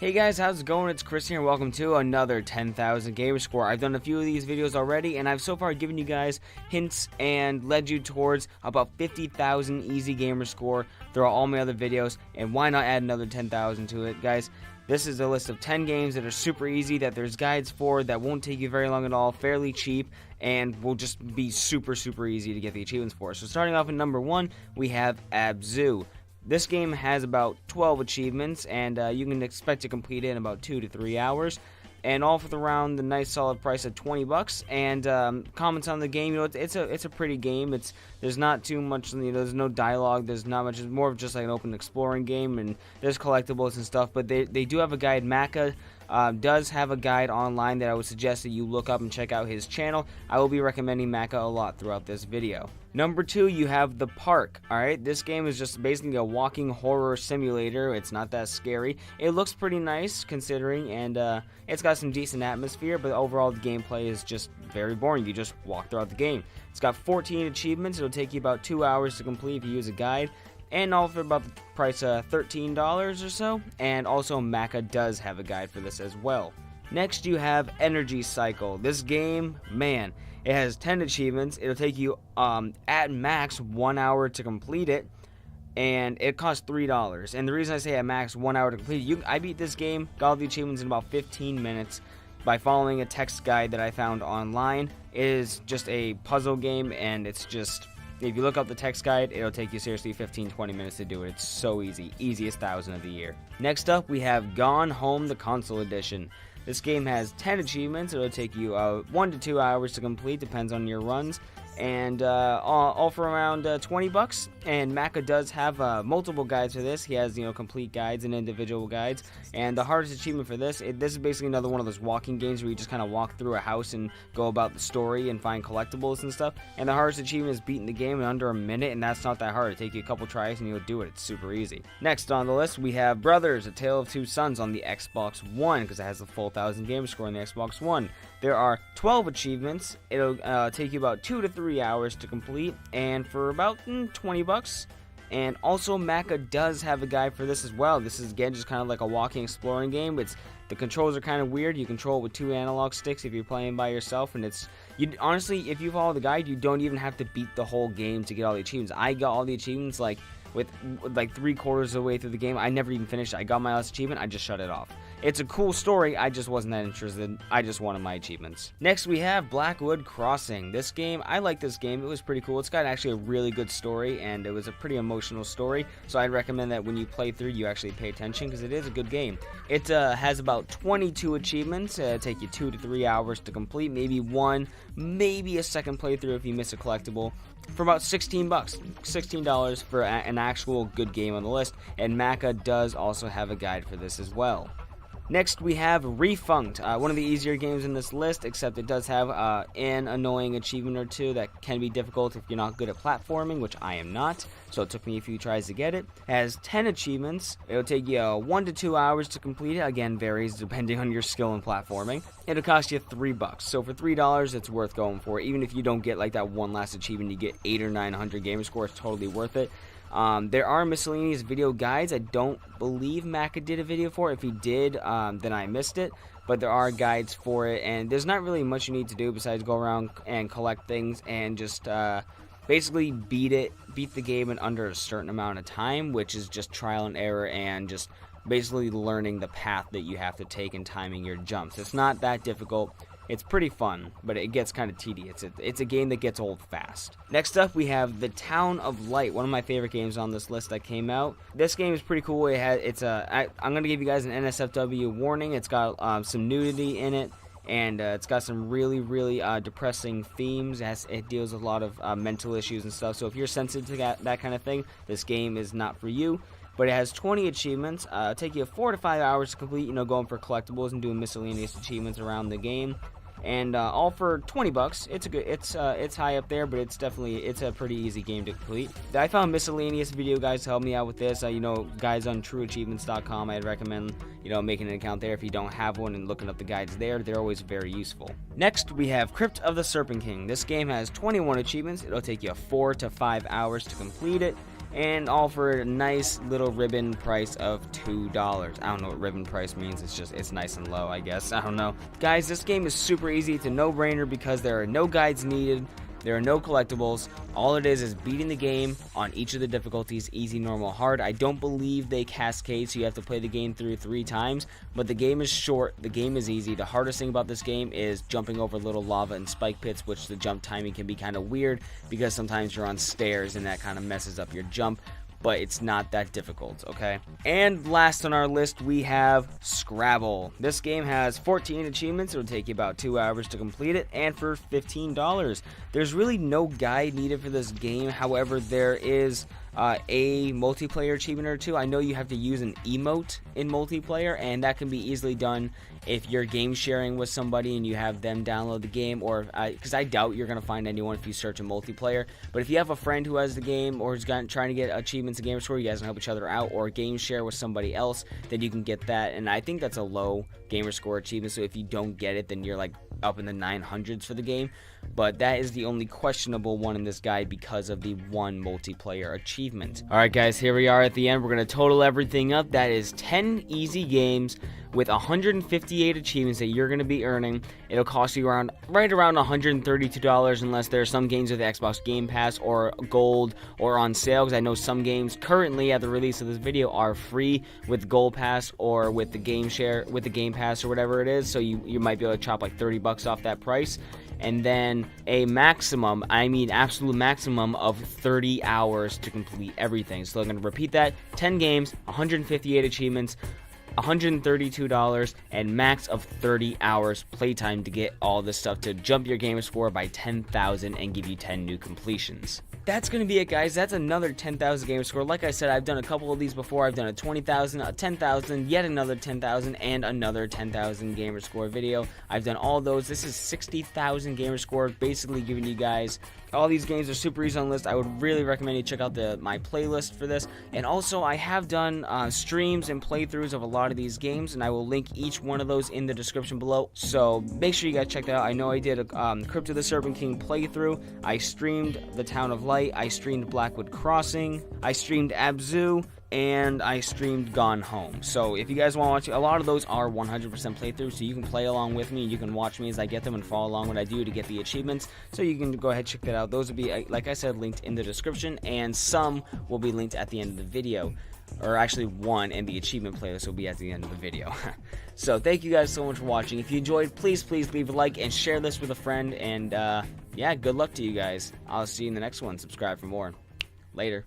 Hey guys, how's it going? It's Chris here and welcome to another 10,000 Gamerscore. I've done a few of these videos already and I've so far given you guys hints and led you towards about 50,000 easy Gamerscore throughout all my other videos, and why not add another 10,000 to it, guys? This is a list of 10 games that are super easy, that there's guides for, that won't take you very long at all, fairly cheap, and will just be super easy to get the achievements for. So starting off at number 1, we have Abzu. This game has about 12 achievements, and you can expect to complete it in about 2 to 3 hours, and all for around the nice solid price of $20. And comments on the game, it's a pretty game. There's not too much, there's no dialogue, there's not much. It's more of just like an open exploring game, and there's collectibles and stuff. But they do have a guide. Maka does have a guide online that I would suggest that you look up and check out his channel. I will be recommending Maka a lot throughout this video. Number 2, you have The Park. Alright, this game is just basically a walking horror simulator. It's not that scary. It looks pretty nice considering, and it's got some decent atmosphere, but overall the gameplay is just very boring. You just walk throughout the game. It's got 14 achievements. It'll take you about 2 hours to complete if you use a guide, and all for about the price of $13 or so. And also Maka does have a guide for this as well. Next, you have Energy Cycle. This game, man, it has 10 achievements. It'll take you at max 1 hour to complete it, and it costs $3. And the reason I say at max 1 hour to complete it, I beat this game, got all the achievements in about 15 minutes by following a text guide that I found online. It is just a puzzle game, and it's just, if you look up the text guide, it'll take you seriously 15-20 minutes to do it. It's so easy. Easiest 1,000 of the year. Next up, we have Gone Home, the Console Edition. This game has 10 achievements. It'll take you 1 to 2 hours to complete, depends on your runs, and all for around $20. And Maka does have multiple guides for this. He has complete guides and individual guides. And the hardest achievement for this is basically another one of those walking games where you just kind of walk through a house and go about the story and find collectibles and stuff. And the hardest achievement is beating the game in under a minute, and that's not that hard. It'll take you a couple tries and you'll do it. It's super easy. Next on the list, we have Brothers: A Tale of Two Sons on the Xbox One, because it has the full 1,000 Gamerscore on the Xbox One. There are 12 achievements. It'll take you about 2 to 3 hours to complete, and for about $20. And also Maka does have a guide for this as well. This is again just kind of like a walking exploring game. The controls are kind of weird. You control it with 2 analog sticks if you're playing by yourself, and honestly, if you follow the guide, you don't even have to beat the whole game to get all the achievements. I got all the achievements with 3/4 of the way through the game. I never even finished. I got my last achievement, I just shut it off. It's a cool story, I just wasn't that interested. I just wanted my achievements. Next, we have Blackwood Crossing. This game, I like this game. It was pretty cool. It's got actually a really good story, and it was a pretty emotional story, so I'd recommend that when you play through, you actually pay attention, because it is a good game. It has about 22 achievements. It'll take you 2 to 3 hours to complete, maybe a second playthrough if you miss a collectible, for about $16. $16 for an actual good game on the list, and Maka does also have a guide for this as well. Next, we have Refund, one of the easier games in this list, except it does have an annoying achievement or two that can be difficult if you're not good at platforming, which I am not, so it took me a few tries to get it. It has 10 achievements. It'll take you 1 to 2 hours to complete it. Again, varies depending on your skill in platforming. It'll cost you $3, so for $3, it's worth going for. Even if you don't get like that one last achievement, you get 800 or 900 Gamerscore, it's totally worth it. There are miscellaneous video guides. I don't believe Maka did a video for it. If he did, then I missed it. But there are guides for it, and there's not really much you need to do besides go around and collect things and just basically beat the game in under a certain amount of time, which is just trial and error and just basically learning the path that you have to take and timing your jumps. It's not that difficult. It's pretty fun, but it gets kind of tedious. It's a game that gets old fast. Next up, we have The Town of Light, one of my favorite games on this list that came out. This game is pretty cool. I'm going to give you guys an NSFW warning. It's got some nudity in it, and it's got some really depressing themes. It deals with a lot of mental issues and stuff, so if you're sensitive to that kind of thing, this game is not for you. But it has 20 achievements. It'll take you 4 to 5 hours to complete, going for collectibles and doing miscellaneous achievements around the game. And all for $20. It's high up there, but it's a pretty easy game to complete. I found miscellaneous video guys to help me out with this. Guys on trueachievements.com. I'd recommend making an account there if you don't have one and looking up the guides there. They're always very useful. Next, we have Crypt of the Serpent King. This game has 21 achievements. It'll take you 4 to 5 hours to complete it. and all for a nice little ribbon price of $2. I don't know what ribbon price means. It's nice and low, I guess. I don't know. Guys, this game is super easy. It's a no-brainer because there are no guides needed. There are no collectibles. All it is beating the game on each of the difficulties, easy, normal, hard. I don't believe they cascade, so you have to play the game through 3 times, but the game is short, the game is easy. The hardest thing about this game is jumping over little lava and spike pits, which the jump timing can be kind of weird because sometimes you're on stairs and that kind of messes up your jump. But it's not that difficult, okay? And last on our list, we have Scrabble. This game has 14 achievements. It'll take you about 2 hours to complete it, and for $15. There's really no guide needed for this game. However, there is a multiplayer achievement or 2. I know you have to use an emote in multiplayer, and that can be easily done if you're game sharing with somebody and you have them download the game, or because I doubt you're going to find anyone if you search in multiplayer. But if you have a friend who has the game or who's trying to get achievements in Gamerscore, you guys can help each other out, or game share with somebody else, then you can get that. And I think that's a low Gamerscore achievement, so if you don't get it, then you're like up in the 900s for the game. But that is the only questionable one in this guide because of the one multiplayer achievement. Alright guys, here we are at the end. We're going to total everything up. That is 10 easy games with 158 achievements that you're going to be earning. It'll cost you right around $132 unless there are some games with the Xbox Game Pass or Gold or on sale, because I know some games currently at the release of this video are free with Gold Pass or with the Game Share, with the Game Pass or whatever it is, so you might be able to chop like $30 off that price. And then a maximum, I mean absolute maximum of 30 hours to complete everything. So I'm going to repeat that: 10 games, 158 achievements, $132, and max of 30 hours playtime to get all this stuff to jump your gamer score by 10,000 and give you 10 new completions. That's going to be it, guys. That's another 10,000 gamer score. Like I said, I've done a couple of these before. I've done a 20,000, a 10,000, yet another 10,000, and another 10,000 gamer score video. I've done all those. This is 60,000 gamer score, basically giving you guys all these games are super easy on the list. I would really recommend you check out my playlist for this. And also, I have done streams and playthroughs of a lot of these games, and I will link each one of those in the description below. So make sure you guys check that out. I know I did a Crypt of the Serpent King playthrough. I streamed The Town of Light. I streamed Blackwood Crossing. I streamed Abzu. And I streamed Gone Home. So if you guys want to watch, a lot of those are 100% playthroughs, so you can play along with me, and you can watch me as I get them and follow along what I do to get the achievements. So you can go ahead and check that out. Those will be, like I said, linked in the description, and some will be linked at the end of the video. Or actually one, and the achievement playlist will be at the end of the video. So thank you guys so much for watching. If you enjoyed, please leave a like and share this with a friend. And yeah, good luck to you guys. I'll see you in the next one. Subscribe for more. Later.